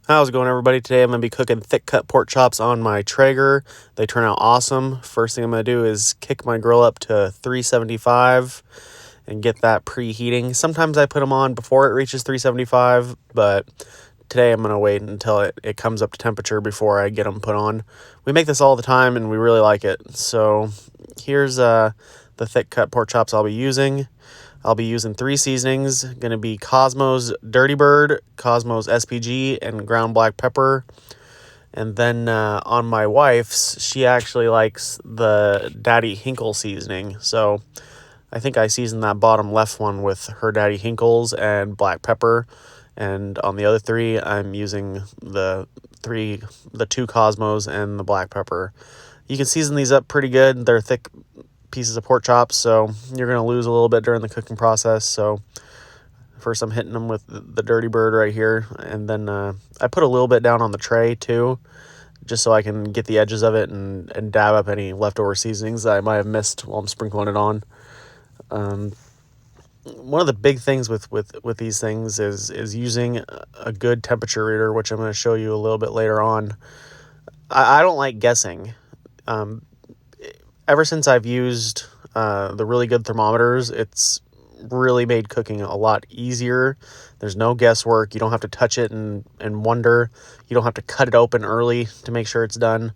How's it going, everybody? Today I'm going to be cooking thick cut pork chops on my Traeger. They turn out awesome. First thing I'm going to do is kick my grill up to 375 and get that preheating. Sometimes I put them on before it reaches 375, but today I'm going to wait until it comes up to temperature before I get them put on. We make this all the time and we really like it. So here's the thick cut pork chops I'll be using. I'll be using 3 seasonings. Going to be Cosmo's Dirty Bird, Cosmo's SPG, and ground black pepper. And then on my wife's, she actually likes the Daddy Hinkle seasoning. So I think I seasoned that bottom left one with her Daddy Hinkles and black pepper. And on the other 3, I'm using the 2 Cosmos and the black pepper. You can season these up pretty good. They're thick pieces of pork chops, so you're going to lose a little bit during the cooking process. So first I'm hitting them with the Dirty Bird right here, and then I put a little bit down on the tray too, just so I can get the edges of it and dab up any leftover seasonings that I might have missed while I'm sprinkling it on. One of the big things with these things is using a good temperature reader, which I'm going to show you a little bit later on. I don't like guessing. Ever since I've used the really good thermometers, it's really made cooking a lot easier. There's no guesswork. You don't have to touch it and wonder. You don't have to cut it open early to make sure it's done.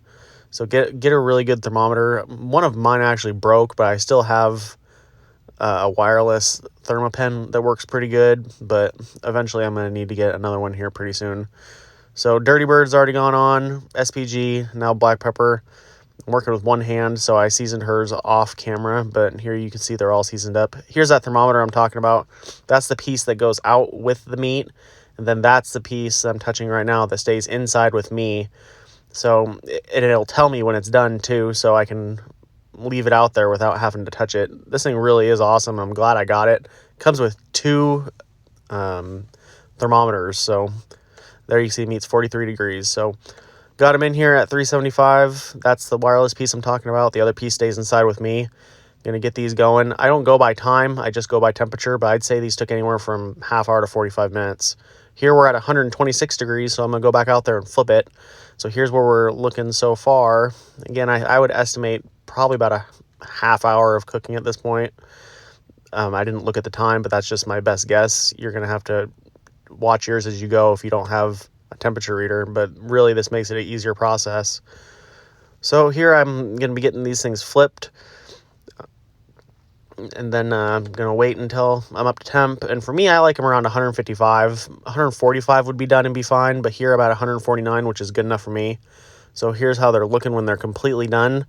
So get a really good thermometer. One of mine actually broke, but I still have a wireless thermopen that works pretty good. But eventually I'm going to need to get another one here pretty soon. So Dirty Bird's already gone on. SPG, now black pepper. I'm working with one hand, so I seasoned hers off camera, but here you can see they're all seasoned up. Here's that thermometer I'm talking about. That's the piece that goes out with the meat, and then that's the piece I'm touching right now that stays inside with me. So it'll tell me when it's done too, so I can leave it out there without having to touch it. This thing really is awesome. I'm glad I got it. It comes with 2 thermometers, so there you see meat's 43 degrees. So got them in here at 375. That's the wireless piece I'm talking about. The other piece stays inside with me. Gonna get these going. I don't go by time. I just go by temperature, but I'd say these took anywhere from half hour to 45 minutes. Here we're at 126 degrees, so I'm gonna go back out there and flip it. So here's where we're looking so far. Again, I would estimate probably about a half hour of cooking at this point. I didn't look at the time, but that's just my best guess. You're gonna have to watch yours as you go if you don't have a temperature reader, but really this makes it an easier process. So here I'm going to be getting these things flipped, and then I'm going to wait until I'm up to temp. And for me, I like them around 155. 145 would be done and be fine, but here about 149, which is good enough for me. So here's how they're looking when they're completely done.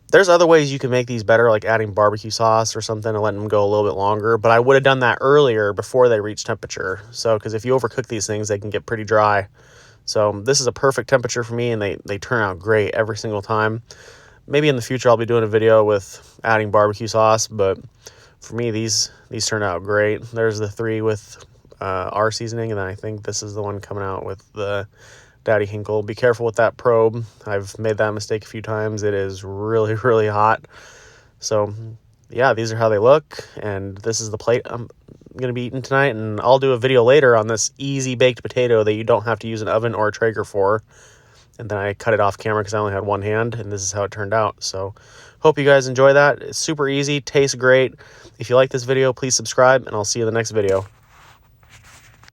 There's other ways you can make these better, like adding barbecue sauce or something and letting them go a little bit longer. But I would have done that earlier before they reach temperature. So, because if you overcook these things, they can get pretty dry. So this is a perfect temperature for me, and they turn out great every single time. Maybe in the future I'll be doing a video with adding barbecue sauce, but for me these turn out great. There's the 3 with our seasoning, and then I think this is the one coming out with the Daddy Hinkle. Be careful with that probe. I've made that mistake a few times. It is really, really hot. So yeah, these are how they look, and this is the plate I'm going to be eating tonight. And I'll do a video later on this easy baked potato that you don't have to use an oven or a Traeger for. And then I cut it off camera because I only had one hand, and this is how it turned out. So hope you guys enjoy that. It's super easy, tastes great. If you like this video, please subscribe, and I'll see you in the next video.